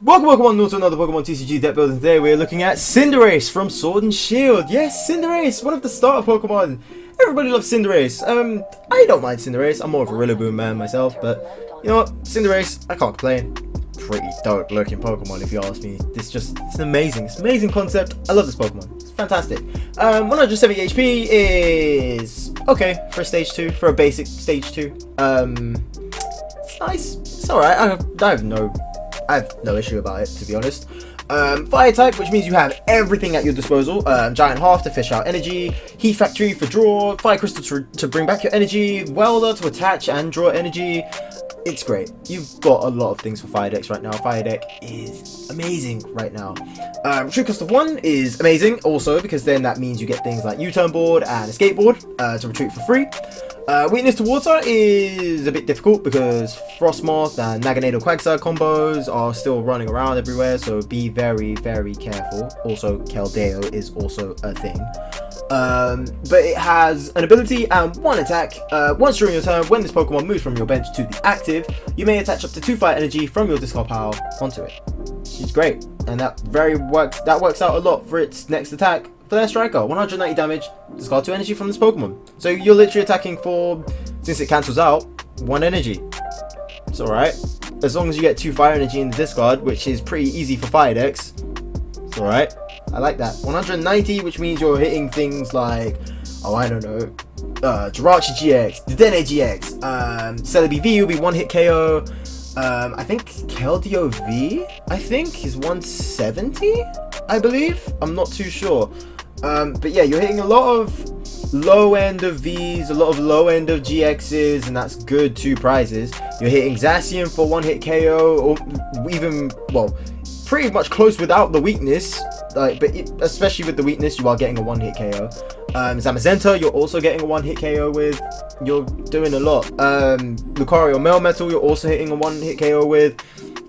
Welcome to another Pokemon TCG deck building. Today we're looking at Cinderace from Sword and Shield. Yes, Cinderace, one of the starter Pokemon. Everybody loves Cinderace. I don't mind Cinderace. I'm more of a Rillaboom man myself, but you know what? Cinderace, I can't complain. Pretty dope looking Pokemon if you ask me. It's an amazing concept. I love this Pokemon. It's fantastic. 170 HP is okay for a stage 2, for a basic stage 2. It's nice. It's alright. I have no issue about it, to be honest. Fire type, which means you have everything at your disposal. Giant Half to fish out energy, Heat Factory for draw, Fire Crystal to bring back your energy, Welder to attach and draw energy. It's great. You've got a lot of things for Fire decks right now. Fire deck is amazing right now. Retreat cost of 1 is amazing also, because then that means you get things like U-turn board and escape board to retreat for free. Weakness to water is a bit difficult because Frostmoth and Naganadel Quagsire combos are still running around everywhere, so be very careful. Also, Keldeo is also a thing. But it has an ability and 1 attack. Once during your turn, when this Pokemon moves from your bench to the active, you may attach up to 2 fire energy from your discard pile onto it. She's great, and that works out a lot for its next attack. Flare Striker, 190 damage, discard 2 energy from this Pokemon. So you're literally attacking for, since it cancels out, 1 energy. It's alright. As long as you get 2 fire energy in the discard, which is pretty easy for fire decks. It's alright. I like that. 190, which means you're hitting things like, oh, I don't know, Jirachi GX, Dedenne GX, Celebi V will be 1-hit KO. I think Keldeo V, is 170, I believe. I'm not too sure. But yeah, you're hitting a lot of low end of Vs, a lot of low end of GXs, and that's good 2 prizes. You're hitting Zacian for 1-hit KO, or even, well, pretty much close without the weakness. Especially with the weakness, you are getting a 1-hit KO. Zamazenta, you're also getting a 1-hit KO with. You're doing a lot. Lucario Melmetal, you're also hitting a 1-hit KO with.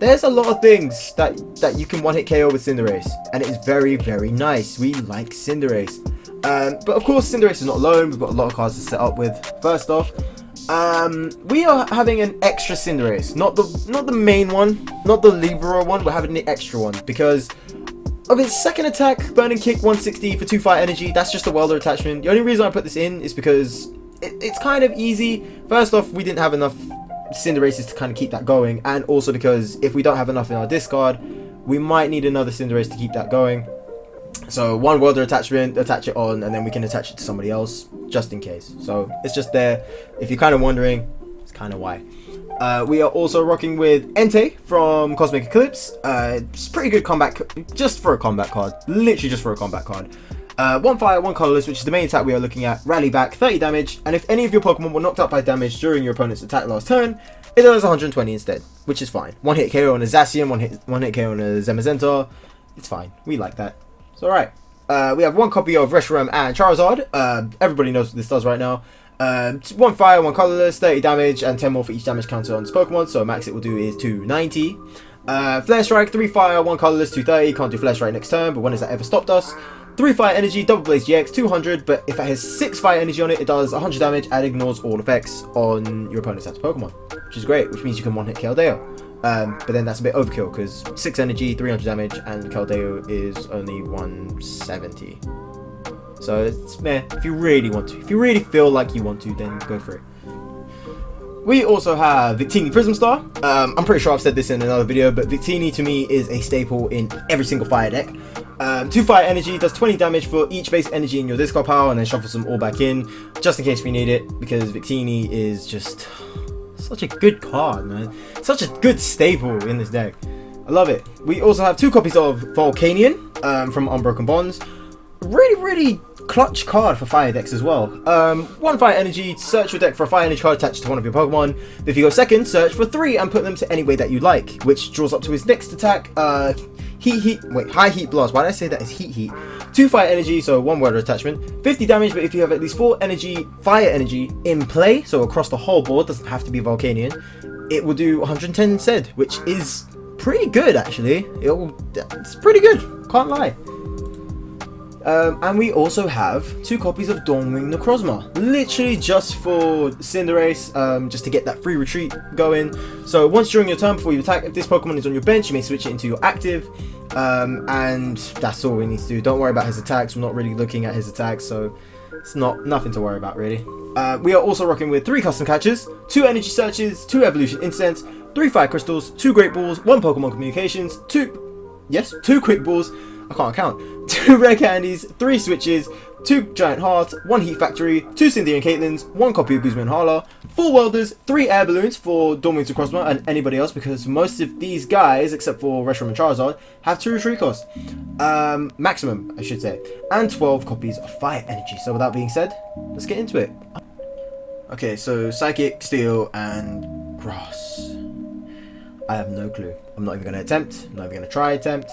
There's a lot of things that you can 1-hit KO with Cinderace, and it is very nice. We like Cinderace. But of course, Cinderace is not alone. We've got a lot of cards to set up with. First off, we are having an extra Cinderace, not the main one, not the Libero one. We're having the extra one because of its second attack, Burning Kick 160 for 2 fire energy. That's just a welder attachment. The only reason I put this in is because it's kind of easy. First off, we didn't have enough Cinderaces to kind of keep that going, and also because if we don't have enough in our discard, we might need another Cinderace to keep that going. So 1 welder attachment, attach it on, and then we can attach it to somebody else just in case. So it's just there. If you're kind of wondering, it's kind of why. We are also rocking with Entei from Cosmic Eclipse. It's pretty good combat, just for a combat card. Literally just for a combat card. 1 fire, 1 colorless, which is the main attack we are looking at. Rally back, 30 damage, and if any of your Pokemon were knocked out by damage during your opponent's attack last turn, it does 120 instead, which is fine. 1-hit KO on a Zacian, 1-hit KO on a Zamazenta. It's fine. We like that. It's alright. We have 1 copy of Reshiram and Charizard. Everybody knows what this does right now. 1 fire, 1 colorless, 30 damage, and 10 more for each damage counter on this Pokemon, so max it will do is 290. Flare Strike, 3 fire, 1 colorless, 230. Can't do Flare Strike next turn, but when has that ever stopped us? 3 fire energy, Double Blaze GX, 200, but if it has 6 fire energy on it, it does 100 damage and ignores all effects on your opponent's active Pokemon, which is great, which means you can 1-hit Keldeo. But then that's a bit overkill because 6 energy, 300 damage, and Keldeo is only 170. So it's meh. If you really want to, if you really feel like you want to, then go for it. We also have Victini Prism Star. I'm pretty sure I've said this in another video, but Victini to me is a staple in every single fire deck. 2 fire energy, does 20 damage for each base energy in your discard pile, and then shuffles them all back in, just in case we need it, because Victini is just such a good card, man. Such a good staple in this deck. I love it. We also have 2 copies of Volcanion from Unbroken Bonds. Really clutch card for fire decks as well. 1 fire energy, search your deck for a fire energy card attached to one of your Pokemon. If you go second, search for 3 and put them to any way that you like, which draws up to his next attack. High Heat Blast. Why did I say that? It's Heat. 2 fire energy, so 1 welder attachment. 50 damage, but if you have at least 4 fire energy in play, so across the whole board, doesn't have to be Volcanion, it will do 110 instead, which is pretty good actually. It's pretty good, can't lie. And we also have 2 copies of Dawnwing Necrozma, literally just for Cinderace, just to get that free retreat going. So once during your turn before you attack, if this Pokemon is on your bench, you may switch it into your active, and that's all we need to do. Don't worry about his attacks. We're not really looking at his attacks, so it's nothing to worry about really. We are also rocking with 3 custom catches, 2 energy searches, 2 evolution incense, 3 fire crystals, 2 great balls, 1 Pokemon communications, 2 quick balls, I can't count, 2 rare candies, 3 switches, 2 giant hearts, 1 heat factory, 2 Cindy and Caitlins, 1 copy of Guzman and Hala, 4 welders, 3 air balloons for Dawnwing Necrozma and anybody else, because most of these guys, except for Reshiram and Charizard, have 2 retreat cost. Maximum, I should say. And 12 copies of fire energy. So with that being said, let's get into it. Okay, so Psychic, Steel, and Grass. I have no clue. I'm not even going to attempt. I'm not even going to try attempt.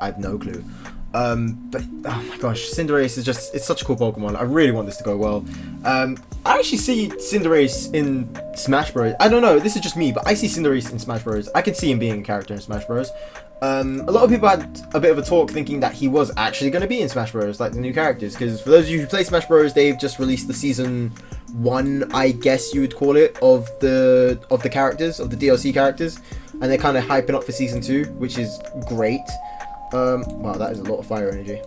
I have no clue. But oh my gosh, Cinderace is it's such a cool Pokemon. I really want this to go well. I actually see Cinderace in Smash Bros. I don't know, this is just me, but I see Cinderace in Smash Bros. I can see him being a character in Smash Bros. A lot of people had a bit of a talk thinking that he was actually going to be in Smash Bros, like the new characters, because for those of you who play Smash Bros, they've just released the season 1, I guess you would call it, of the characters, of the DLC characters, and they're kind of hyping up for season 2, which is great. Wow, that is a lot of fire energy.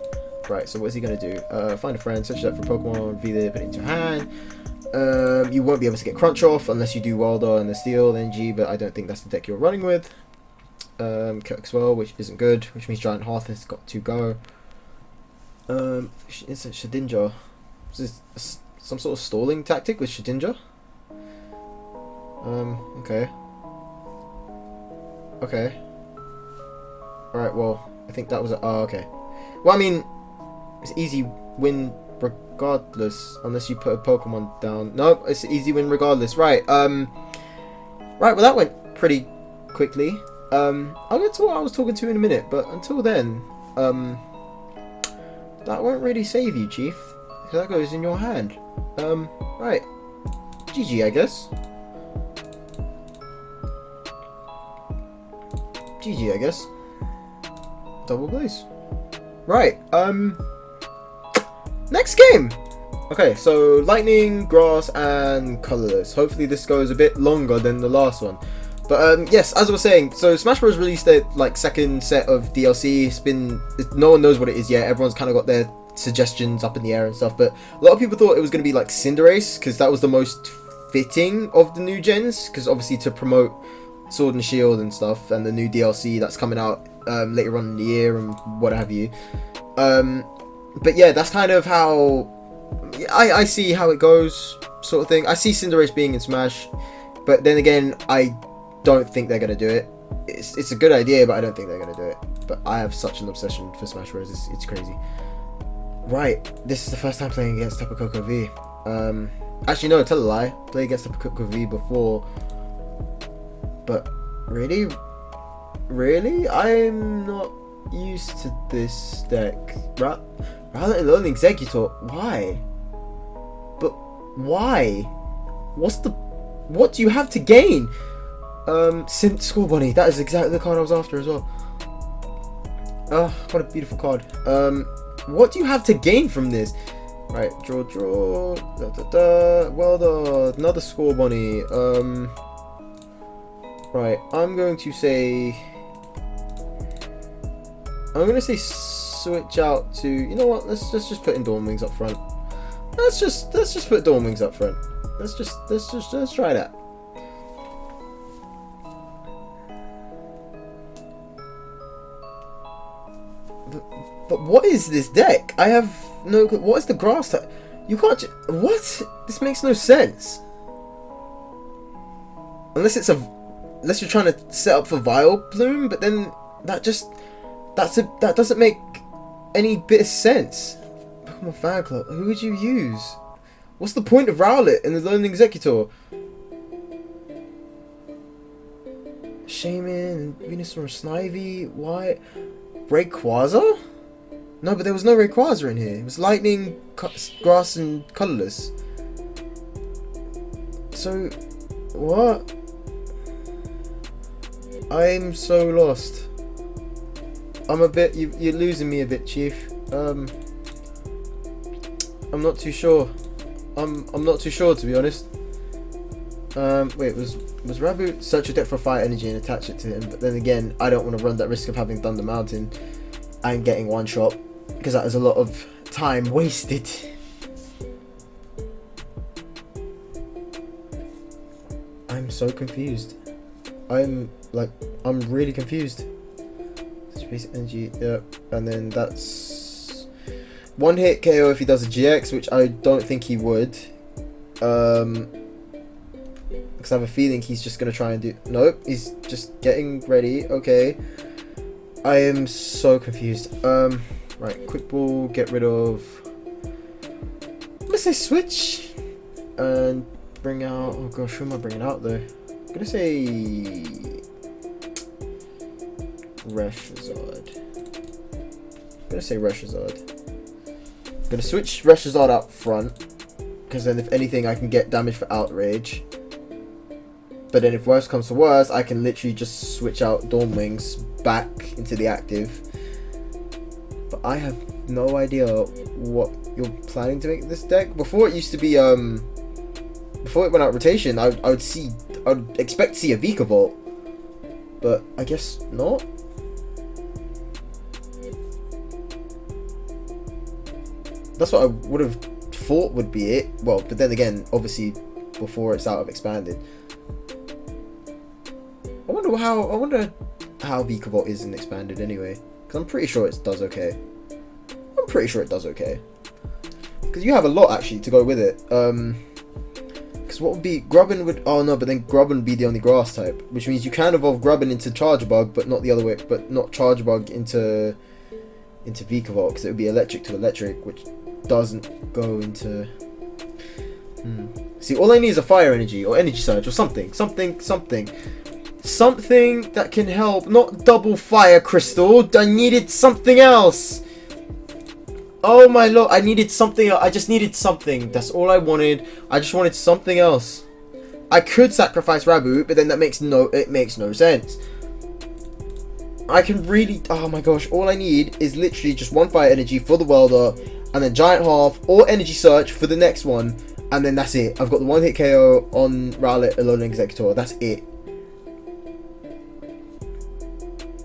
Right, so what is he going to do? Find a friend, search it up for Pokemon, reveal it, put it into your hand. You won't be able to get Crunch off unless you do Welder and the Steel Energy, but I don't think that's the deck you're running with. Kirkswell, which isn't good, which means Giant Hearth has got to go. It's a Shedinja. Is this some sort of stalling tactic with Shedinja? Okay. Okay. Alright, well, I think that was a... Oh, okay. Well, I mean, it's easy win regardless, unless you put a Pokemon down. Nope, it's an easy win regardless. Right, right, well, that went pretty quickly. I'll get to what I was talking to in a minute, but until then, that won't really save you, Chief, because that goes in your hand. Right. GG, I guess. GG, I guess. Double blaze. Right, next game! Okay, so Lightning, Grass, and Colorless. Hopefully this goes a bit longer than the last one. But yes, as I was saying, so Smash Bros released their second set of DLC. No one knows what it is yet. Everyone's kind of got their suggestions up in the air and stuff. But a lot of people thought it was going to be like Cinderace, because that was the most fitting of the new gens. Because obviously to promote Sword and Shield and stuff, and the new DLC that's coming out later on in the year and what have you. But yeah, that's kind of how I see how it goes, sort of thing. I see Cinderace being in Smash, but then again, I don't think they're going to do it. It's a good idea, but I don't think they're going to do it. But I have such an obsession for Smash Bros. It's crazy. Right, this is the first time playing against Tapu Koko V. Actually, no, tell a lie. Played against Tapu Koko V before. But really? Really? I'm not used to this deck. Rather than Learning Executor. Why? But why? What do you have to gain? Synth School Bunny. That is exactly the card I was after as well. Oh, what a beautiful card. What do you have to gain from this? Right, draw. Well, another School Bunny. Right, I'm going to say switch out to, you know what? Let's just put in Dawnwings up front. Let's just put Dawnwings up front. Let's try that. But what is this deck? I have no. What is the grass type? You can't. What? This makes no sense. Unless you're trying to set up for Vileplume, but then that doesn't make any bit of sense. Pokemon Fan Club. Who would you use? What's the point of Rowlet in the Learning Executor? Shaman, Venusaur, Snivy, why? Rayquaza? No, but there was no Rayquaza in here. It was Lightning, Grass, and Colorless. So, what? I'm so lost. I'm a bit. You're losing me a bit, Chief. I'm not too sure. I'm not too sure, to be honest. Wait, was Rabu search your deck for fire energy and attach it to him? But then again, I don't want to run that risk of having Thunder Mountain and getting one shot, because that is a lot of time wasted. I'm so confused. I'm really confused. Space energy, yeah, and then that's one hit KO if he does a GX, which I don't think he would. Because I have a feeling he's just gonna try and do. Nope, he's just getting ready. Okay, I am so confused. Right, quick ball, get rid of. Let's say switch and bring out. Oh gosh, who am I bringing out though? I'm gonna say Reshazard. I'm gonna say Reshazard. I'm gonna switch Reshazard out front, because then if anything I can get damage for Outrage. But then if worse comes to worse, I can literally just switch out Dawnwings back into the active. But I have no idea what you're planning to make this deck. Before it used to be before it went out rotation, I'd expect to see a Vikavolt. But I guess not. That's what I would have thought would be it. Well, but then again, obviously, before it's out of expanded. I wonder how Vikavolt is in expanded anyway. Because I'm pretty sure it does okay. I'm pretty sure it does okay. Because you have a lot actually to go with it. Because what would be Grubbin would? Oh no, but then Grubbin would be the only grass type, which means you can evolve Grubbin into Chargebug, but not the other way. But not Chargebug into Vikavolt, because it would be electric to electric, which doesn't go into. See, all I need is a fire energy or energy surge or something that can help. Not double fire crystal. I needed something else. Oh my lord, I needed something. I just needed something. That's all I wanted. I just wanted something else. I could sacrifice Rabu, but then that makes no sense. I can really, oh my gosh, all I need is literally just one fire energy for the welder, and then giant half or energy search for the next one, and then that's it. I've got the one hit KO on Rowlet, Alolan Executor. That's it.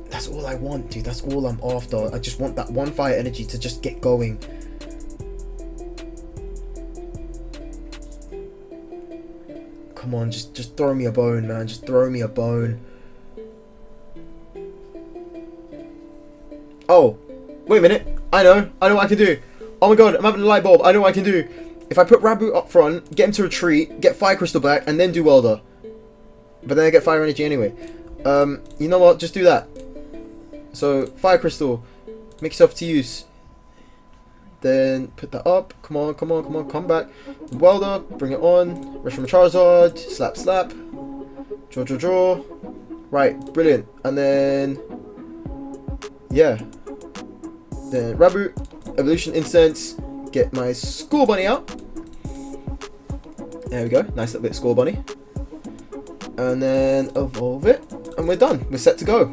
That's all I want, dude. That's all I'm after. I just want that one fire energy to just get going. Come on, just throw me a bone, man. Just throw me a bone. Oh, wait a minute. I know what I can do. Oh my god, I'm having a light bulb. I know what I can do. If I put Rabu up front, get him to retreat, get Fire Crystal back, and then do Welder. But then I get Fire Energy anyway. You know what? Just do that. So, Fire Crystal. Make yourself to use. Then put that up. Come on. Come back. Welder. Bring it on. Rush from Charizard. Slap. Draw. Right. Brilliant. And then... yeah. Then Rabu. Evolution Incense. Get my Score Bunny out. There we go. Nice little bit of Score Bunny. And then evolve it. And we're done. We're set to go.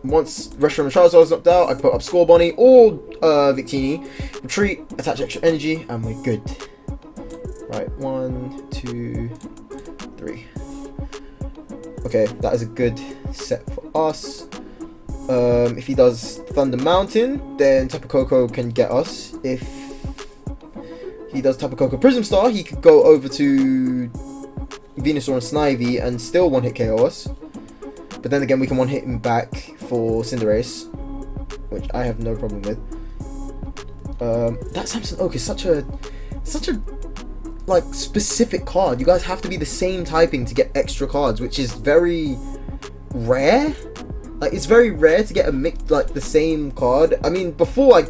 Once Reshiram and Charizard is knocked out, I put up Score Bunny or Victini. Retreat. Attach extra energy. And we're good. Right. 1, 2, 3. Okay. That is a good set for us. If he does Thunder Mountain, then Tapu Koko can get us. If he does Tapu Koko Prism Star, he could go over to Venusaur and Snivy and still one-hit KO us. But then again, we can one-hit him back for Cinderace, which I have no problem with. That Samson Oak is such a like specific card. You guys have to be the same typing to get extra cards, which is very rare. Like, it's very rare to get a mix, like, the same card. I mean, before I'd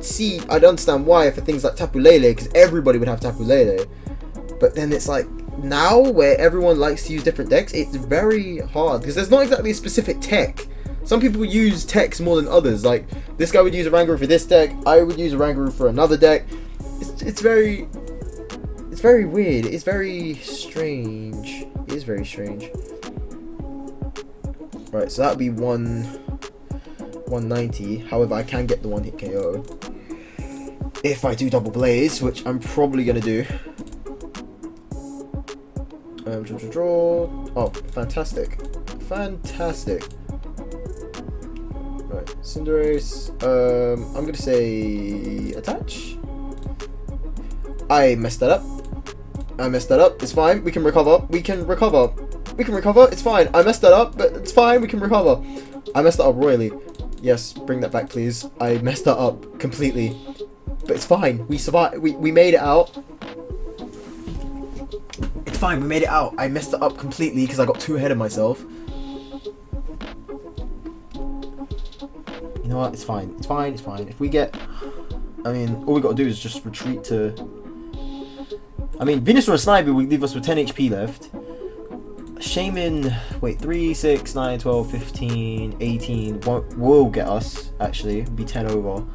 understand why for things like Tapu Lele, because everybody would have Tapu Lele. But then it's like, now, where everyone likes to use different decks, it's very hard, because there's not exactly a specific tech. Some people use techs more than others. Like, this guy would use a Rangaroo for this deck, I would use a Rangaroo for another deck. It's very weird. It's very strange. It is very strange. Right, so that would be 190. However, I can get the one-hit KO. If I do double blaze, which I'm probably gonna do. Draw. Oh, fantastic. Fantastic. Right, Cinderace. I'm gonna say attach. I messed that up. It's fine. We can recover. We can recover. It's fine. I messed that up, but it's fine. We can recover. I messed that up royally. Yes, bring that back, please. I messed that up completely. But it's fine. We survived. We made it out. It's fine. We made it out. I messed it up completely because I got too ahead of myself. You know what? It's fine. It's fine. It's fine. If we get... I mean, all we got to do is just retreat to... I mean, Venusaur and Snivy will leave us with 10 HP left. Shaman... Wait, 3, 6, 9, 12, 15, 18... will get us, actually. It'll be 10 over.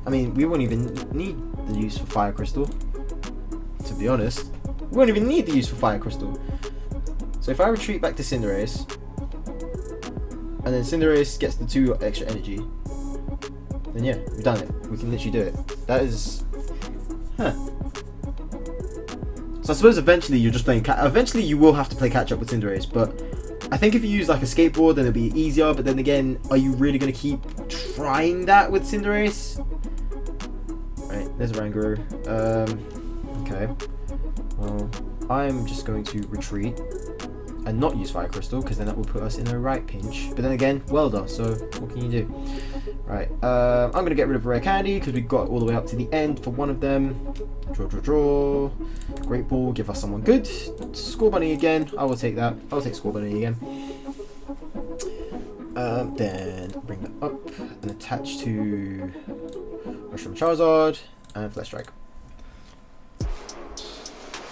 I mean, we won't even need the use for Fire Crystal. To be honest. We won't even need the use for Fire Crystal. So if I retreat back to Cinderace, and then Cinderace gets the 2 extra energy, then yeah, we've done it. We can literally do it. That is... Huh. So I suppose eventually you're just playing... Eventually you will have to play catch up with Cinderace, but I think if you use like a skateboard, then it'll be easier. But then again, are you really going to keep trying that with Cinderace? Right, there's a Rangaroo. Okay. Well, I'm just going to retreat and not use Fire Crystal, because then that will put us in a right pinch. But then again, Welder, so what can you do? Right, I'm going to get rid of Rare Candy, because we got all the way up to the end for one of them. Draw. Great Ball, give us someone good. Score Bunny again, I will take that. I'll take Score Bunny again. Then bring that up and attach to Mushroom Charizard and Flesh Strike.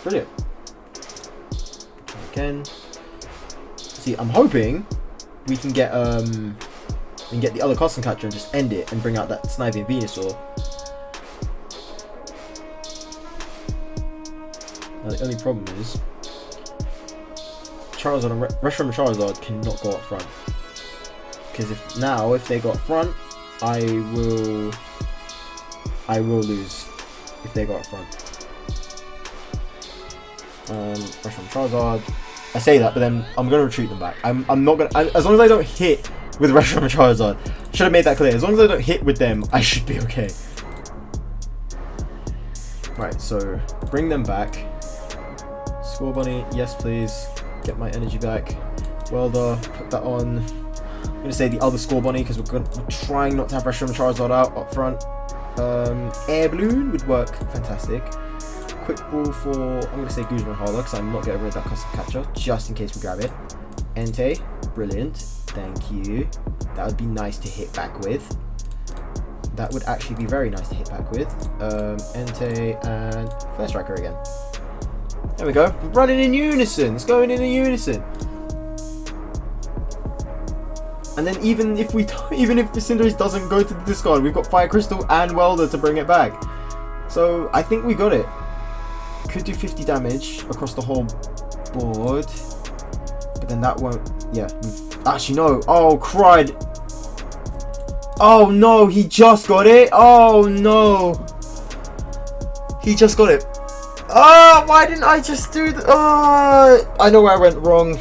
Brilliant. Again. See, I'm hoping we can get the other custom catcher and just end it and bring out that Snivy and Venusaur. Now the only problem is Charizard and Reshiram Charizard cannot go up front. Because if they go up front, I will lose if they go up front. Reshiram Charizard. I say that, but then I'm gonna retreat them back. I'm not gonna. As long as I don't hit with Reshiram and Charizard, should have made that clear. As long as I don't hit with them, I should be okay. Right, so bring them back. Score Bunny, yes please. Get my energy back. Welder, put that on. I'm gonna say the other Score Bunny because we're trying not to have Reshiram and Charizard out up front. Air Balloon would work fantastic. Quick Ball for, I'm going to say Guzman Harder because I'm not getting rid of that custom catcher just in case we grab it. Entei, brilliant, thank you. That would be nice to hit back with. That would actually be very nice to hit back with. Entei and Flare Striker again. There we go, we're running in unison, it's going in unison. And then even if the Cinderace doesn't go to the discard, we've got Fire Crystal and Welder to bring it back. So I think we got it. Could do 50 damage across the whole board, but then that won't. Yeah, actually no. Oh, cried. Oh no, he just got it. Oh no, he just got it. Oh, why didn't I just do that? Oh, I know where I went wrong.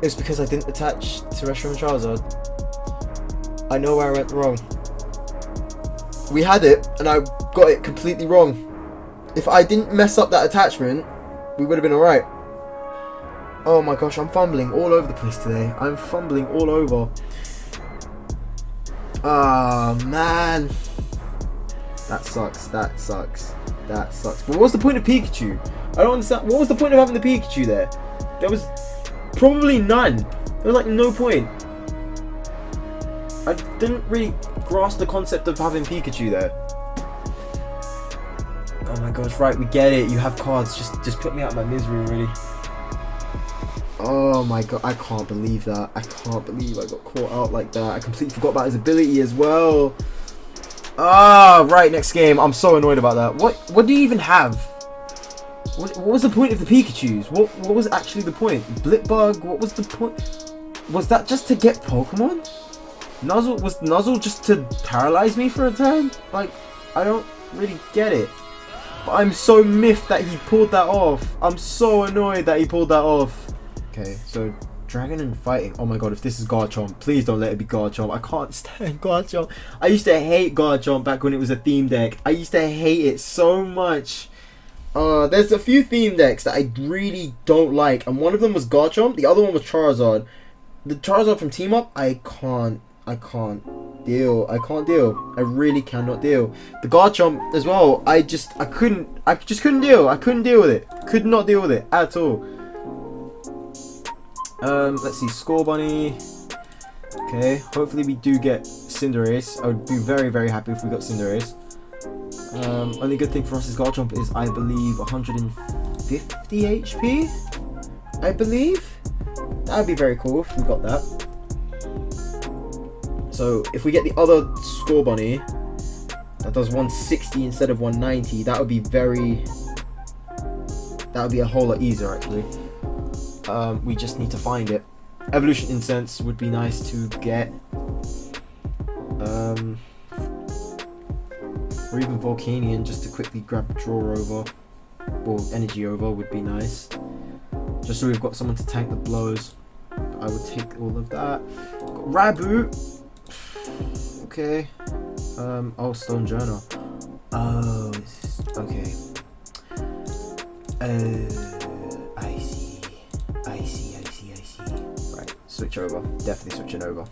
It's because I didn't attach to Reshiram and Charizard. I know where I went wrong. We had it, and I got it completely wrong. If I didn't mess up that attachment, we would have been alright. Oh my gosh, I'm fumbling all over the place today. I'm fumbling all over. Ah, man. That sucks. That sucks. That sucks. But what's the point of Pikachu? I don't understand. What was the point of having the Pikachu there? There was probably none. There was like no point. I didn't really grasp the concept of having Pikachu there. Oh my gosh, right, we get it. You have cards. Just put me out of my misery, really. Oh my god, I can't believe that. I can't believe I got caught out like that. I completely forgot about his ability as well. Ah, right, next game. I'm so annoyed about that. What do you even have? What was the point of the Pikachus? What was actually the point? Blipbug? What was the point? Was that just to get Pokemon? Was Nuzzle just to paralyze me for a turn? Like, I don't really get it. But I'm so miffed that he pulled that off. I'm so annoyed that he pulled that off. Okay, so Dragon and Fighting. Oh my god, if this is Garchomp, please don't let it be Garchomp. I can't stand Garchomp. I used to hate Garchomp back when it was a theme deck. I used to hate it so much. There's a few theme decks that I really don't like, and one of them was Garchomp. The other one was Charizard. The Charizard from Team Up, I can't deal. I can't deal. I really cannot deal. The Garchomp as well. I just couldn't deal. I couldn't deal with it. Could not deal with it at all. Let's see, Score Bunny. Okay, hopefully we do get Cinderace. I would be very, very happy if we got Cinderace. Only good thing for us is Garchomp is, I believe, 150 HP. I believe. That would be very cool if we got that. So if we get the other Score Bunny that does 160 instead of 190, that would be a whole lot easier actually. We just need to find it. Evolution Incense would be nice to get. Or even Volcanion, just to quickly grab Draw over or Energy over would be nice. Just so we've got someone to tank the blows. I would take all of that. Got Raboot. Okay. Oh, Stone Journal. Oh, okay. I see. Right, switch over. Definitely switching over.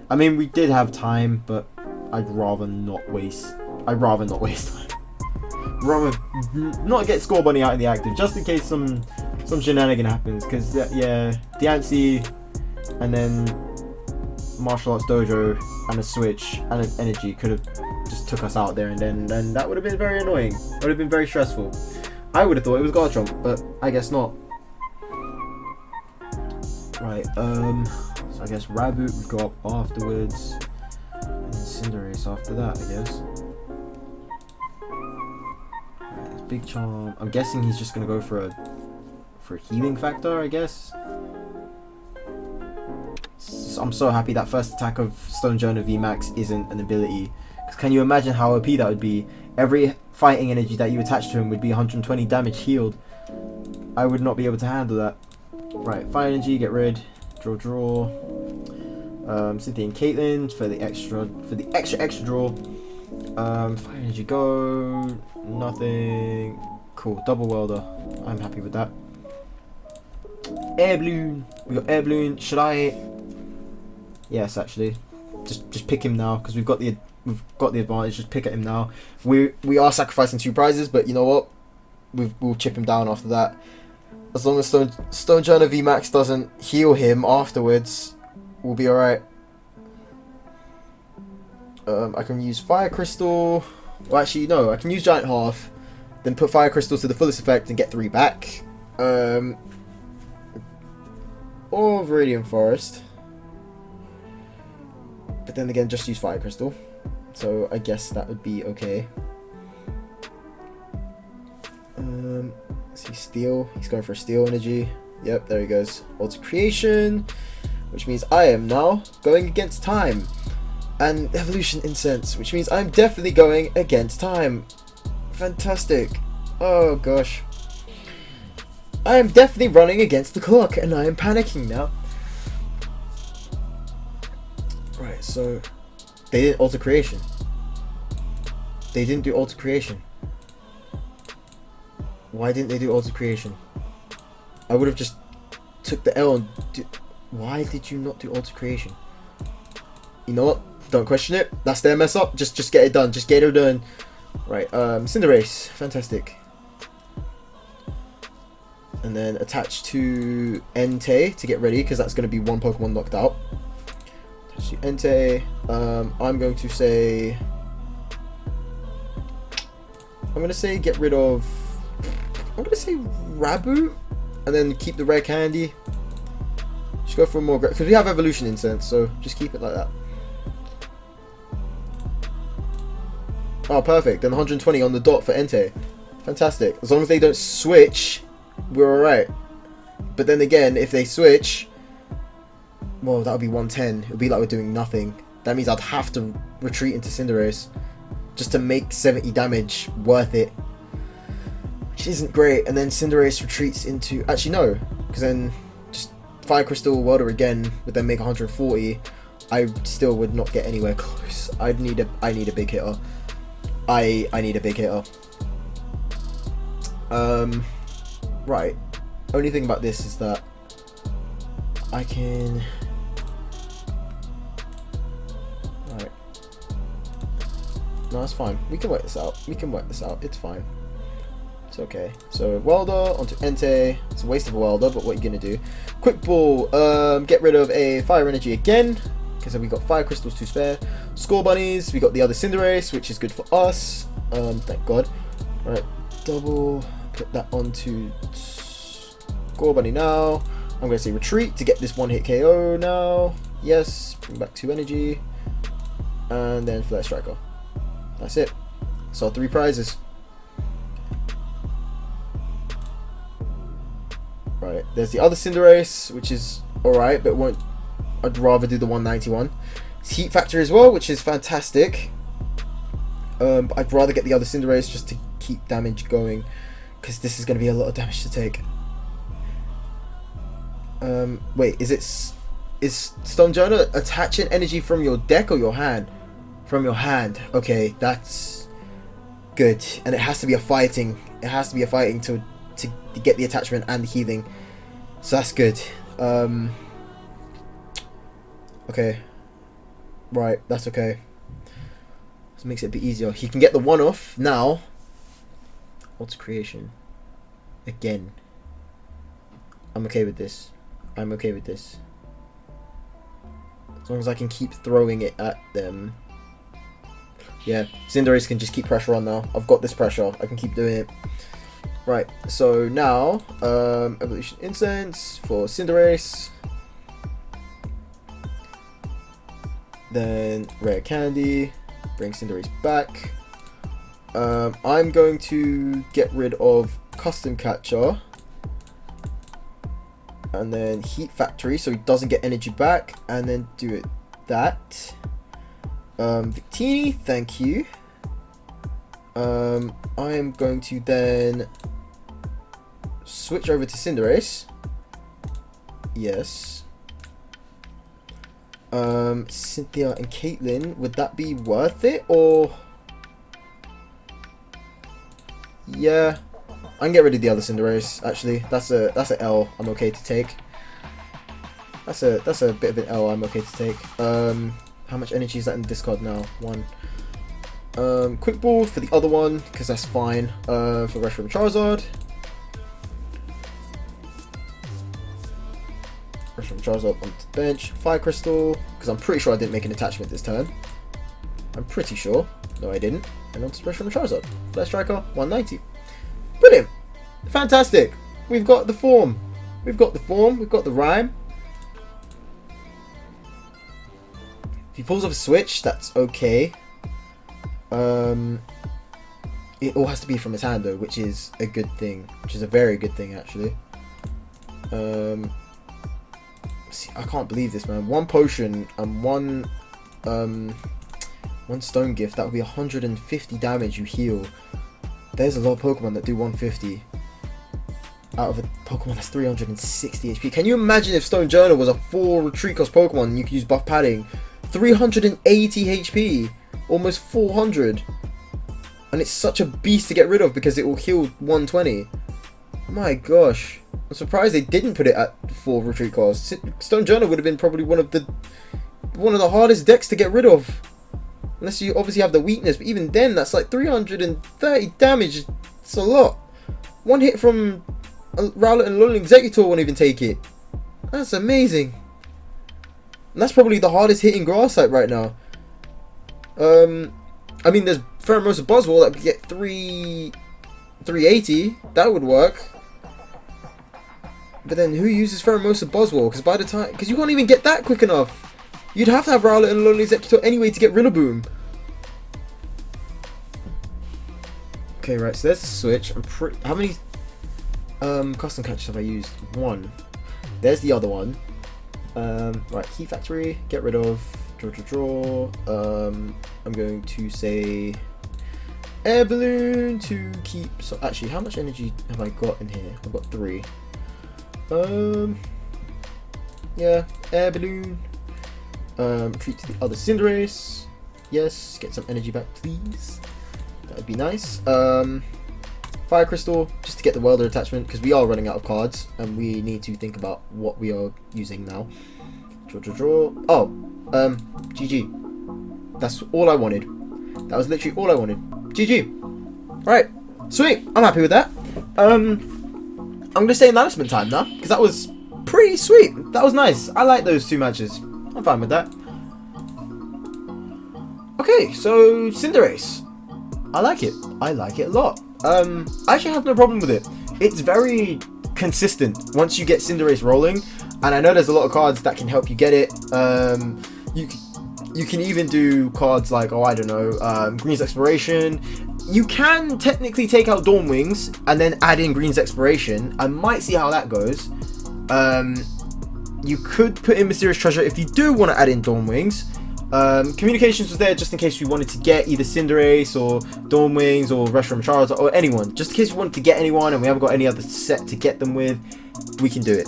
I mean, we did have time, but I'd rather not waste time. Rather not get Score Bunny out in the active, just in case some shenanigan happens. Because yeah, Diancie and then Martial Arts Dojo and a switch and an energy could have just took us out there, and then that would have been very annoying. It would have been very stressful. I would have thought it was Garchomp, but I guess not. Right, so I guess Raboot would go up afterwards, and Cinderace after that, I guess. Right, Big Charm. I'm guessing he's just gonna go for a healing factor, I guess. So I'm so happy that first attack of Stone Journal VMAX isn't an ability. Because can you imagine how OP that would be? Every fighting energy that you attach to him would be 120 damage healed. I would not be able to handle that. Right, Fire Energy, get rid. Draw. Cynthia and Caitlyn for the extra draw. Fire Energy, go. Nothing. Cool, double welder. I'm happy with that. Air Balloon. We got Air Balloon. Should I? Yes, actually. Just pick him now because we've got the advantage. Just pick at him now. We are sacrificing 2 prizes, but you know what? We'll chip him down after that. As long as Stone Journal VMAX doesn't heal him afterwards, we'll be alright. I can use Fire Crystal. Well, actually, no. I can use Giant Half, then put Fire Crystal to the fullest effect and get 3 back. Or Viridian Forest. But then again, just use Fire Crystal. So I guess that would be okay. See, Steel. He's going for Steel Energy. Yep, there he goes. Alter Creation, which means I am now going against time. And Evolution Incense, which means I'm definitely going against time. Fantastic. Oh gosh. I am definitely running against the clock, and I am panicking now. Right, so they did Alter Creation. They didn't do Alter Creation. Why didn't they do Alter Creation? I would have just took the L and why did you not do Alter Creation? You know what? Don't question it. That's their mess up. Just get it done. Just get it done. Right, Cinderace. Fantastic. And then attach to Entei to get ready, because that's going to be 1 Pokemon knocked out. Attach to Entei. I'm going to say get rid of... I'm going to say Raboot, and then keep the rare candy. Just go for more, because we have Evolution Incense, so just keep it like that. Oh, perfect. Then 120 on the dot for Entei. Fantastic. As long as they don't switch, we're alright. But then again, if they switch, well, that would be 110. It would be like we're doing nothing. That means I'd have to retreat into Cinderace just to make 70 damage worth it, which isn't great. And then Cinderace retreats into... Actually, no, because then just Fire Crystal Welder again would then make 140. I still would not get anywhere close. I need a big hitter. I need a big hitter. Right. Only thing about this is that I can... Right. No, it's fine. We can work this out. It's fine. It's okay. So, Welder onto Entei. It's a waste of a Welder, but what are you going to do? Quick Ball. Get rid of a Fire Energy again, because we got Fire Crystals to spare. Score Bunnies. We got the other Cinderace, which is good for us. Thank God. Right. Double. Put that onto Score Bunny now. I'm going to say retreat to get this one-hit KO now. Yes. Bring back 2 energy. And then Flare Striker. That's it. So 3 prizes. Right. There's the other Cinderace, which is alright, but won't... I'd rather do the 191. It's Heat Factor as well, which is fantastic. But I'd rather get the other Cinderace just to keep damage going, because this is going to be a lot of damage to take. Wait, is Stonjourner attaching energy from your deck or your hand? From your hand. Okay, that's good. And it has to be a fighting. It has to be a fighting to get the attachment and the healing. So that's good. Okay. Right, that's okay. This makes it a bit easier. He can get the 1-off now. What's creation? Again. I'm okay with this. I'm okay with this. As long as I can keep throwing it at them. Yeah, Cinderace can just keep pressure on now. I've got this pressure. I can keep doing it. Right, so now, Evolution Incense for Cinderace. Then Rare Candy. Bring Cinderace back. I'm going to get rid of Custom Catcher. And then Heat Factory, so he doesn't get energy back. And then do it that. Victini, thank you. I am going to then switch over to Cinderace. Yes. Cynthia and Caitlyn, would that be worth it, or... Yeah, I can get rid of the other Cinderace. Actually, that's a L I'm okay to take. That's a bit of an L I'm okay to take. How much energy is that in the discard now? 1. Quick Ball for the other one, because that's fine. For Reshiram Charizard. Reshiram Charizard onto the bench. Fire Crystal, because I'm pretty sure I didn't make an attachment this turn. I'm pretty sure. No, I didn't. And onto Reshiram Charizard. Flare Striker, 190. Brilliant. Fantastic. We've got the form. We've got the form. We've got the rhyme. If he pulls off a switch, that's okay. It all has to be from his hand though, which is a good thing. Which is a very good thing actually. See, I can't believe this, man. 1 potion and 1 stone gift, that would be 150 damage you heal. There's a lot of Pokemon that do 150 out of a Pokemon that's 360 HP. Can you imagine if Stone Journal was a 4 retreat cost Pokemon and you could use buff padding? 380 HP, almost 400, and it's such a beast to get rid of because it will heal 120. Oh my gosh, I'm surprised they didn't put it at 4 retreat costs. Stone Journal would have been probably one of the hardest decks to get rid of, unless you obviously have the weakness. But even then, that's like 330 damage. It's a lot. 1 hit from Rowlet and Alolan Executor won't even take it. That's amazing. And that's probably the hardest hitting grass type right now. I mean, there's Pheromosa Buzzwole that could get 380. That would work. But then who uses Pheromosa Buzzwole? Because you can't even get that quick enough. You'd have to have Rowlet and Alolan Executor anyway to get Rillaboom. Okay, right, so there's the switch. How many custom catches have I used? 1. There's the other one. Right, Heat Factory, get rid of Draw. I'm going to say air balloon to keep. So actually, how much energy have I got in here? I've got 3. Yeah, air balloon. Retreat to the other Cinderace. Yes, get some energy back, please. That would be nice. Fire Crystal, just to get the welder attachment, because we are running out of cards, and we need to think about what we are using now. Draw. Oh, GG. That's all I wanted. That was literally all I wanted. GG. Alright, sweet. I'm happy with that. I'm going to say announcement time now, because that was pretty sweet. That was nice. I like those 2 matches. I'm fine with that. Okay, so Cinderace. I like it. I like it a lot. I actually have no problem with it. It's very consistent once you get Cinderace rolling, and I know there's a lot of cards that can help you get it. You can even do cards like, oh, I don't know, Green's Exploration. You can technically take out Dawn Wings and then add in Green's Exploration. I might see how that goes. You could put in Mysterious Treasure if you do want to add in Dawn Wings. Communications was there just in case we wanted to get either Cinderace or Dawn Wings or Reshiram Charizard or anyone. Just in case we wanted to get anyone and we haven't got any other set to get them with, we can do it.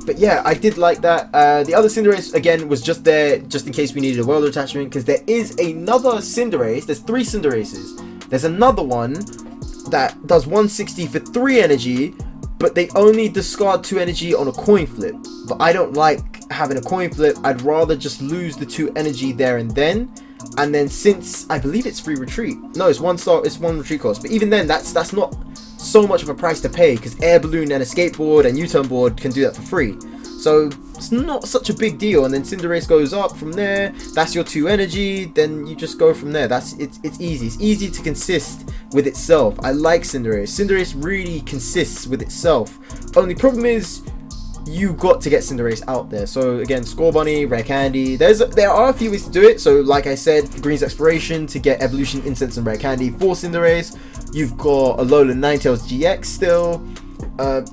But yeah, I did like that. The other Cinderace, again, was just there just in case we needed a welder attachment, because there is another Cinderace. There's 3 Cinderaces. There's another one that does 160 for 3 energy, but they only discard 2 energy on a coin flip. But I don't like having a coin flip. I'd rather just lose the 2 energy there and then. And then since I believe it's free retreat. No, it's 1 star, it's 1 retreat cost. But even then, that's not so much of a price to pay, because air balloon and a skateboard and U-turn board can do that for free. So it's not such a big deal. And then Cinderace goes up from there. That's your 2 energy. Then you just go from there. It's easy. It's easy to consist with itself. I like Cinderace. Cinderace really consists with itself. Only problem is you got to get Cinderace out there. So again, Score Bunny, Rare Candy. There are a few ways to do it. So like I said, Green's Exploration to get Evolution, Incense, and Rare Candy for Cinderace. You've got Alolan Ninetales GX still.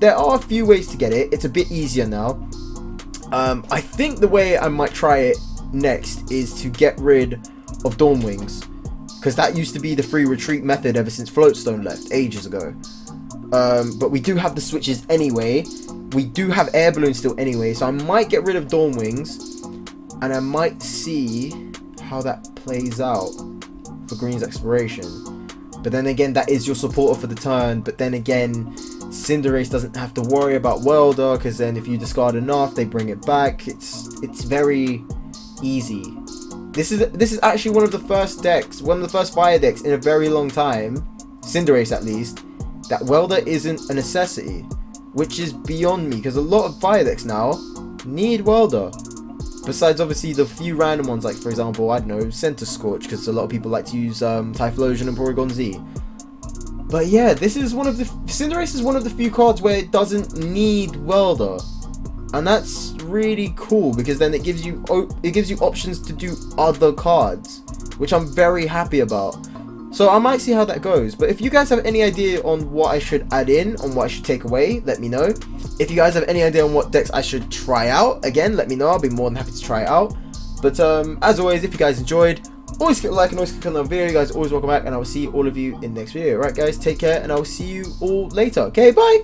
There are a few ways to get it. It's a bit easier now. I think the way I might try it next is to get rid of Dawn Wings, because that used to be the free retreat method ever since Floatstone left ages ago. But we do have the switches anyway. We do have Air Balloon still anyway, so I might get rid of Dawn Wings, and I might see how that plays out for Green's Exploration. But then again, that is your supporter for the turn. But then again, Cinderace doesn't have to worry about Welder, because then if you discard enough, they bring it back. It's very easy. This is actually one of the first decks, one of the first fire decks in a very long time, Cinderace at least, that Welder isn't a necessity, which is beyond me, because a lot of fire decks now need Welder. Besides obviously the few random ones, like for example, I don't know, Center Scorch, because a lot of people like to use Typhlosion and Porygon Z. But yeah, Cinderace is one of the few cards where it doesn't need Welder, and that's really cool, because then it gives you options to do other cards, which I'm very happy about. So I might see how that goes. But if you guys have any idea on what I should add in, on what I should take away, let me know. If you guys have any idea on what decks I should try out, again, let me know. I'll be more than happy to try it out. But as always, if you guys enjoyed, always click like and always click on the video. You guys always welcome back, and I will see all of you in the next video. Right, guys, take care, and I will see you all later. Okay, bye.